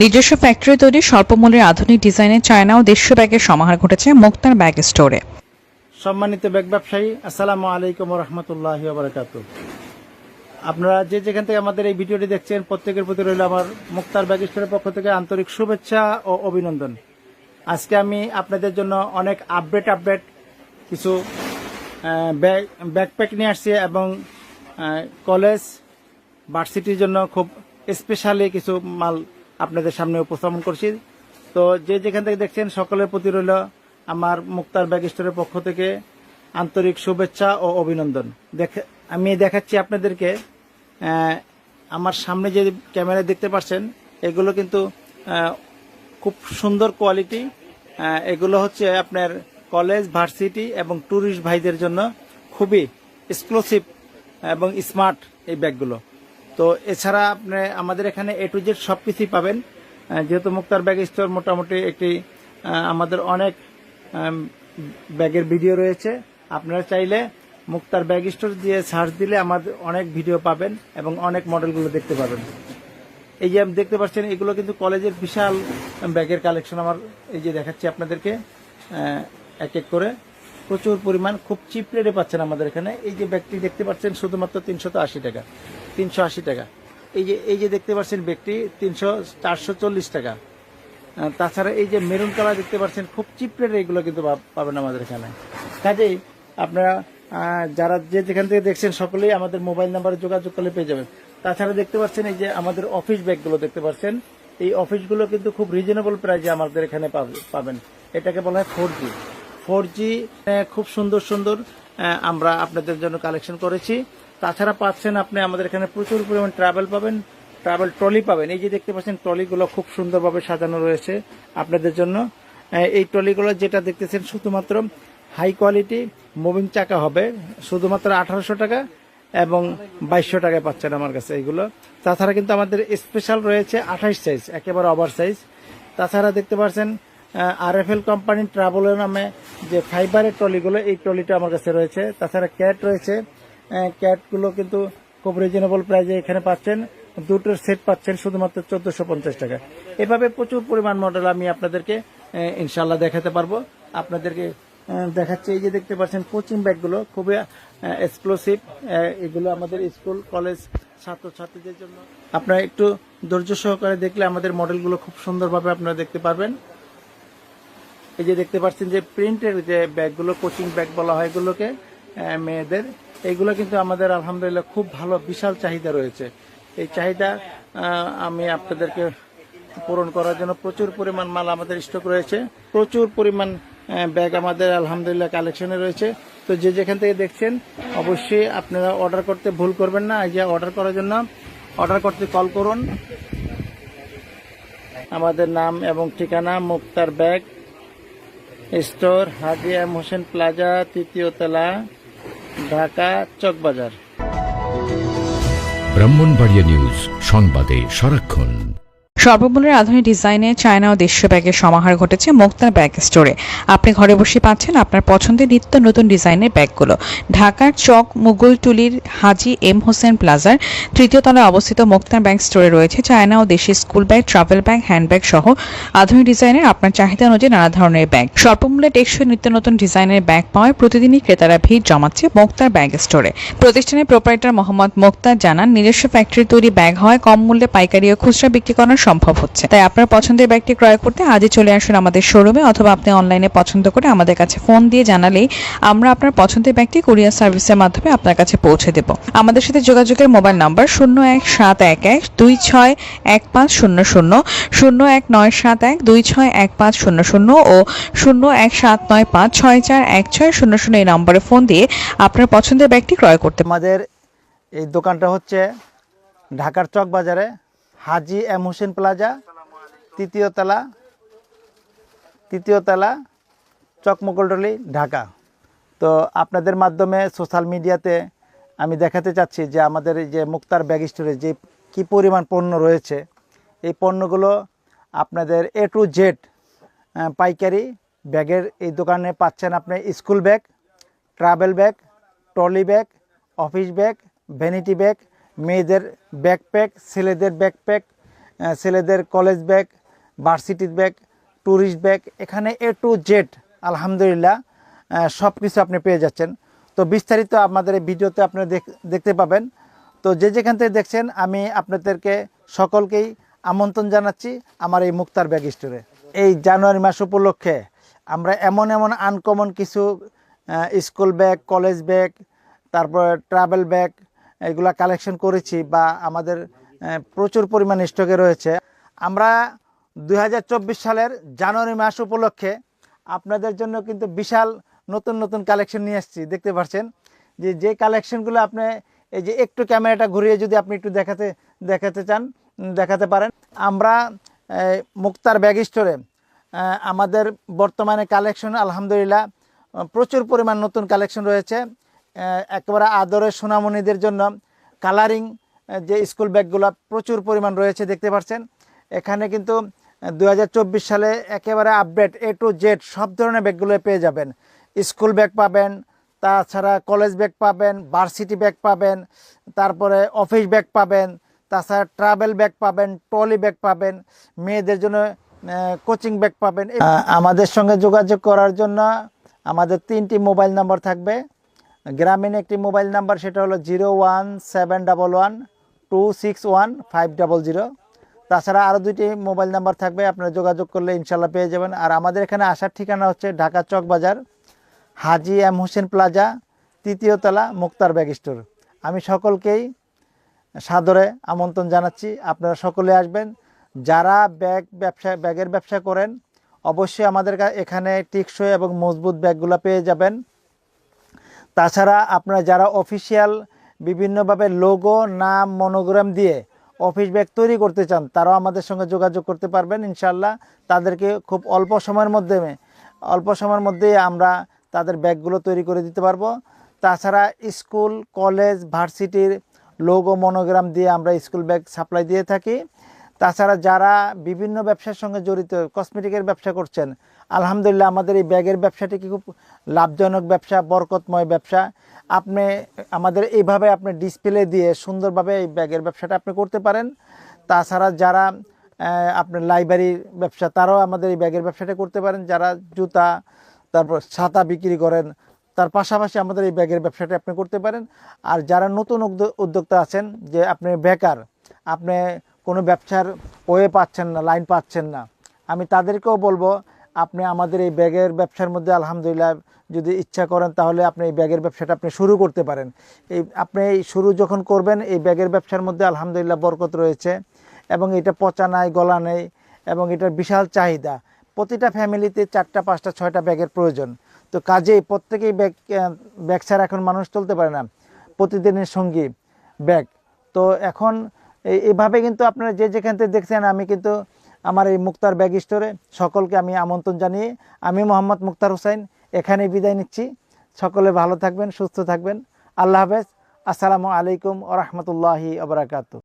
নিজস্ব ফ্যাক্টরি তৈরি স্বল্পমূল্যের আধুনিক ডিজাইনের চায়না ও দেশীয় ব্যাগের সমাহার ঘটেছে মুক্তার ব্যাগ স্টোরে। সম্মানিত ব্যাগ ব্যবসায়ী, আসসালামু আলাইকুম রহমতুল্লাহি ওয়া বারাকাতুহু। আপনারা যে যেখান থেকে আমাদের এই ভিডিওটি দেখছেন, প্রত্যেকের প্রতি রইল আমার মুক্তার ব্যাগ স্টোরের পক্ষ থেকে আন্তরিক শুভেচ্ছা ও অভিনন্দন। আজকে আমি আপনাদের জন্য অনেক আপডেট কিছু ব্যাকপ্যাক নিয়ে আসছি এবং কলেজ ভার্সিটির জন্য খুব স্পেশালি কিছু মাল আপনাদের সামনে উপস্থাপন করছি। তো যে যেখান থেকে দেখছেন সকলের প্রতি রইল আমার মুক্তার ব্যাগ স্টোরের পক্ষ থেকে আন্তরিক শুভেচ্ছা ও অভিনন্দন। আমি দেখাচ্ছি আপনাদেরকে আমার সামনে যে ক্যামেরা দেখতে পাচ্ছেন, এগুলো কিন্তু খুব সুন্দর কোয়ালিটি। এগুলো হচ্ছে আপনার কলেজ ভার্সিটি এবং ট্যুরিস্ট ভাইদের জন্য খুবই এক্সক্লুসিভ এবং স্মার্ট এই ব্যাগগুলো। তো এছাড়া আপনি আমাদের এখানে এ টু জেড সব কিছুই পাবেন। যেহেতু মুক্তার ব্যাগ স্টোর মোটামুটি একটি আমাদের অনেক ব্যাগের ভিডিও রয়েছে। আপনারা চাইলে মুক্তার ব্যাগ স্টোর দিয়ে সার্চ দিলে আমাদের অনেক ভিডিও পাবেন এবং অনেক মডেলগুলো দেখতে পাবেন। এই যে দেখতে পাচ্ছেন, এগুলো কিন্তু কলেজের বিশাল ব্যাগের কালেকশন। আমার এই যে দেখাচ্ছি আপনাদেরকে এক এক করে প্রচুর পরিমাণ খুব চিপ রেটে পাচ্ছেন আমাদের এখানে। এই যে ব্যাগটি দেখতে পাচ্ছেন শুধুমাত্র 380 টাকা, 380 টাকা। এই যে দেখতে পাচ্ছেন ব্যাগটি 440 টাকা। তাছাড়া এই যে মেরুন কালার দেখতে পাচ্ছেন খুব চিপ রেটে, এগুলো কিন্তু পাবেন আমাদের এখানে। কাজেই আপনারা যারা যে যেখান থেকে দেখছেন সকলেই আমাদের মোবাইল নাম্বারে যোগাযোগ করলে পেয়ে যাবেন। তাছাড়া দেখতে পাচ্ছেন এই যে আমাদের অফিস ব্যাগগুলো দেখতে পাচ্ছেন, এই অফিসগুলো কিন্তু খুব রিজনেবল প্রাইসে আমাদের এখানে পাবেন। এটাকে বলা হয় 4G খুব সুন্দর আমরা আপনাদের জন্য কালেকশন করেছি। তাছাড়া পাচ্ছেন আপনি আমাদের এখানে প্রচুর পরিমাণ ট্রাভেল পাবেন, ট্রাভেল ট্রলি পাবেন। এই যে দেখতে পাচ্ছেন ট্রলিগুলো খুব সুন্দরভাবে সাজানো রয়েছে আপনাদের জন্য। এই ট্রলিগুলো যেটা দেখতেছেন শুধুমাত্র হাই কোয়ালিটি মুভিং চাকা হবে, শুধুমাত্র 1800 টাকা এবং 2200 টাকায় পাচ্ছেন আমার কাছে এইগুলো। তাছাড়া কিন্তু আমাদের স্পেশাল রয়েছে 28 সাইজ, একেবারে ওভার সাইজ। তাছাড়া দেখতে পাচ্ছেন RFL কোম্পানির ট্রাভেলের নামে যে ফাইবারের ট্রলিগুলো, এই ট্রলিটা আমার কাছে রয়েছে। তাছাড়া ক্যাট রয়েছে, ক্যাটগুলো কিন্তু খুব রিজনেবল প্রাইসে এখানে পাচ্ছেন। দুটোর সেট পাচ্ছেন শুধুমাত্র 1450 টাকা। এভাবে প্রচুর পরিমাণ মডেল আমি আপনাদেরকে ইনশাল্লাহ দেখাতে পারবো। আপনাদেরকে দেখাচ্ছি এই যে দেখতে পাচ্ছেন কোচিং ব্যাগগুলো খুবই এক্সক্লুসিভ। এগুলো আমাদের স্কুল কলেজ ছাত্রছাত্রীদের জন্য। আপনারা একটু ধৈর্য সহকারে দেখলে আমাদের মডেলগুলো খুব সুন্দরভাবে আপনারা দেখতে পারবেন। এই যে দেখতে পাচ্ছেন যে প্রিন্টের যে ব্যাগগুলো, কোচিং ব্যাগ বলা হয় এগুলোকে মেয়েদের, এইগুলো কিন্তু আমাদের আলহামদুলিল্লাহ খুব ভালো বিশাল চাহিদা রয়েছে। এই চাহিদা আমি আপনাদেরকে পূরণ করার জন্য প্রচুর পরিমাণ মাল আমাদের স্টক রয়েছে। প্রচুর পরিমাণ ব্যাগ আমাদের আলহামদুলিল্লাহ কালেকশনে রয়েছে। তো যে যেখান থেকে দেখছেন অবশ্যই আপনারা অর্ডার করতে ভুল করবেন না। এই যে অর্ডার করার জন্য অর্ডার করতে কল করুন। আমাদের নাম এবং ঠিকানা মুক্তার ব্যাগ স্টোর, হাজী এম হোসেন প্লাজা, 3য় তলা, ঢাকা চকবাজার। ব্রাহ্মণবাড়িয়া নিউজ, সংবাদে সারাক্ষণ। সর্বমূল্যের আধুনিক ডিজাইনে চায়না ও দেশীয় ব্যাগের সমাহার ঘটেছে মুক্তার ব্যাগ স্টোরে। আপনি ঘরে বসে পাচ্ছেন আপনার পছন্দের নিত্য নতুন ডিজাইনের ব্যাগগুলো। ঢাকার চক মুগলটুলির হাজী এম হোসেন প্লাজার 3য় তলায় অবস্থিত মুক্তার ব্যাগ স্টোরে রয়েছে চায়না ও দেশি school bag, travel bag, handbag সহ আধুনিক ডিজাইনের আপনার চাহিদা অনুযায়ী নানা ধরনের ব্যাগ। স্বল্পমূল্যে টেকসই নিত্য নতুন ডিজাইনের ব্যাগ পাওয়ায় প্রতিদিনই ক্রেতারা ভিড় জমাচ্ছে মুক্তার ব্যাগ স্টোরে। প্রতিষ্ঠানের প্রোপাইটার মোহাম্মদ মুক্তার জানান, নিজস্ব ফ্যাক্টরি তৈরি ব্যাগ হয় কম মূল্যে পাইকারি ও খুচরা বিক্রি করার সম্ভব হচ্ছে। তাই আপনার পছন্দের ব্যাগটি ক্রয় করতে আজই চলে আসুন আমাদের শোরুমে, অথবা আপনি অনলাইনে পছন্দ করে আমাদের কাছে ফোন দিয়ে জানালেই আমরা আপনার পছন্দের ব্যাগটি কুরিয়ার সার্ভিসের মাধ্যমে আপনার কাছে পৌঁছে দেব। আমাদের সাথে যোগাযোগের মোবাইল নাম্বার 01711261500, 01971261500 ও 01795641600 এই নম্বরে ফোন দিয়ে আপনার পছন্দের ব্যাগটি ক্রয় করতে। আমাদের এই দোকানটা হচ্ছে ঢাকার চক বাজারে হাজী এম হোসেন প্লাজা, 3য় তলা, চক মুগলটুলি, ঢাকা। তো আপনাদের মাধ্যমে সোশ্যাল মিডিয়াতে আমি দেখাতে চাচ্ছি যে আমাদের এই যে মুক্তার ব্যাগ স্টোরে যে কী পরিমাণ পণ্য রয়েছে। এই পণ্যগুলো আপনাদের A to Z পাইকারি ব্যাগের এই দোকানে পাচ্ছেন। আপনি school bag, travel bag, trolley bag, office bag, vanity bag, মেয়েদের ব্যাকপ্যাক, ছেলেদের ব্যাকপ্যাক, ছেলেদের কলেজ ব্যাগ, ভার্সিটির ব্যাগ, ট্যুরিস্ট ব্যাগ, এখানে A to Z আলহামদুলিল্লাহ সব কিছু আপনি পেয়ে যাচ্ছেন। তো বিস্তারিত আমাদের এই ভিডিওতে আপনারা দেখতে পাবেন। তো যে যেখান থেকে দেখছেন আমি আপনাদেরকে সকলকেই আমন্ত্রণ জানাচ্ছি আমার এই মুক্তার ব্যাগ স্টোরে। এই জানুয়ারি মাস উপলক্ষে আমরা এমন আনকমন কিছু স্কুল ব্যাগ, কলেজ ব্যাগ, তারপরে ট্রাভেল ব্যাগ এগুলা কালেকশন করেছি বা আমাদের প্রচুর পরিমাণ স্টকে রয়েছে। আমরা 2024 সালের জানুয়ারি মাস উপলক্ষে আপনাদের জন্য কিন্তু বিশাল নতুন কালেকশন নিয়ে আসছি। দেখতে পাচ্ছেন যে কালেকশনগুলো আপনি এই যে একটু ক্যামেরাটা ঘুরিয়ে যদি আপনি একটু দেখাতে চান দেখাতে পারেন। আমরা মুক্তার ব্যাগ স্টোরে আমাদের বর্তমানে কালেকশন আলহামদুলিল্লাহ প্রচুর পরিমাণ নতুন কালেকশন রয়েছে। একেবারে আদরের সোনামণিদের জন্য কালারিং যে স্কুল ব্যাগগুলো প্রচুর পরিমাণ রয়েছে দেখতে পাচ্ছেন। এখানে কিন্তু 2024 সালে একেবারে আপডেট A to Z সব ধরনের ব্যাগগুলো পেয়ে যাবেন। স্কুল ব্যাগ পাবেন, তাছাড়া কলেজ ব্যাগ পাবেন, ভার্সিটি ব্যাগ পাবেন, তারপরে অফিস ব্যাগ পাবেন, তাছাড়া ট্রাভেল ব্যাগ পাবেন, ট্রলি ব্যাগ পাবেন, মেয়েদের জন্য কোচিং ব্যাগ পাবেন। আমাদের সঙ্গে যোগাযোগ করার জন্য আমাদের 3টি মোবাইল নাম্বার থাকবে। গ্রামীণ একটি মোবাইল নাম্বার, সেটা হলো 01711261500। তাছাড়া আরও 2টি মোবাইল নাম্বার থাকবে, আপনারা যোগাযোগ করলে ইনশাল্লাহ পেয়ে যাবেন। আর আমাদের এখানে আসার ঠিকানা হচ্ছে ঢাকা চকবাজার, হাজি এম হোসেন প্লাজা, 3য় তলা, মুক্তার ব্যাগ স্টোর। আমি সকলকেই সাদরে আমন্ত্রণ জানাচ্ছি, আপনারা সকলে আসবেন। যারা ব্যাগের ব্যবসা করেন অবশ্যই আমাদের এখানে টিকসই এবং মজবুত ব্যাগগুলো পেয়ে যাবেন। তাছাড়া আপনারা যারা অফিসিয়াল বিভিন্নভাবে লোগো, নাম, মনোগ্রাম দিয়ে অফিস ব্যাগ তৈরি করতে চান তারাও আমাদের সঙ্গে যোগাযোগ করতে পারবেন ইনশাল্লাহ। তাদেরকে খুব অল্প সময়ের মধ্যেই আমরা তাদের ব্যাগগুলো তৈরি করে দিতে পারবো। তাছাড়া স্কুল, কলেজ, ভার্সিটির লোগো, মনোগ্রাম দিয়ে আমরা স্কুল ব্যাগ সাপ্লাই দিয়ে থাকি। তাছাড়া যারা বিভিন্ন ব্যবসার সঙ্গে জড়িত, কসমেটিকের ব্যবসা করছেন, আলহামদুলিল্লাহ আমাদের এই ব্যাগের ব্যবসাটি খুব লাভজনক ব্যবসা, বরকতময় ব্যবসা। আপনি আমাদের এইভাবে আপনি ডিসপ্লে দিয়ে সুন্দরভাবে এই ব্যাগের ব্যবসাটা আপনি করতে পারেন। তাছাড়া যারা আপনার লাইব্রেরির ব্যবসা, তারাও আমাদের এই ব্যাগের ব্যবসাটা করতে পারেন। যারা জুতা, তারপর ছাতা বিক্রি করেন, তার পাশাপাশি আমাদের এই ব্যাগের ব্যবসাটা আপনি করতে পারেন। আর যারা নতুন উদ্যোক্তা আছেন, যে আপনি বেকার, আপনি কোনো ব্যবসার ওয়ে পাচ্ছেন না, লাইন পাচ্ছেন না, আমি তাদেরকেও বলবো আপনি আমাদের এই ব্যাগের ব্যবসার মধ্যে আলহামদুলিল্লাহ যদি ইচ্ছা করেন তাহলে আপনি এই ব্যাগের ব্যবসাটা আপনি শুরু করতে পারেন। আপনি শুরু যখন করবেন এই ব্যাগের ব্যবসার মধ্যে আলহামদুলিল্লাহ বরকত রয়েছে এবং এটা পচা নাই, গলা নেই এবং এটার বিশাল চাহিদা। প্রতিটা ফ্যামিলিতে 4টা, 5টা, 6টা ব্যাগের প্রয়োজন। তো কাজেই প্রত্যেকেই ব্যাগ ছাড়া এখন মানুষ চলতে পারে না, প্রতিদিনের সঙ্গী ব্যাগ। তো এখন এইভাবে কিন্তু আপনারা যে যেখান থেকে দেখছেন, আমি কিন্তু আমার এই মুক্তার ব্যাগ স্টোরে সকলকে আমি আমন্ত্রণ জানিয়ে আমি মোহাম্মদ মুক্তার হোসেন এখানে বিদায় নিচ্ছি। সকলে ভালো থাকবেন, সুস্থ থাকবেন। আল্লাহ হাফেজ। আসসালামু আলাইকুম ওয়া রাহমাতুল্লাহি ওয়া বারাকাতুহু।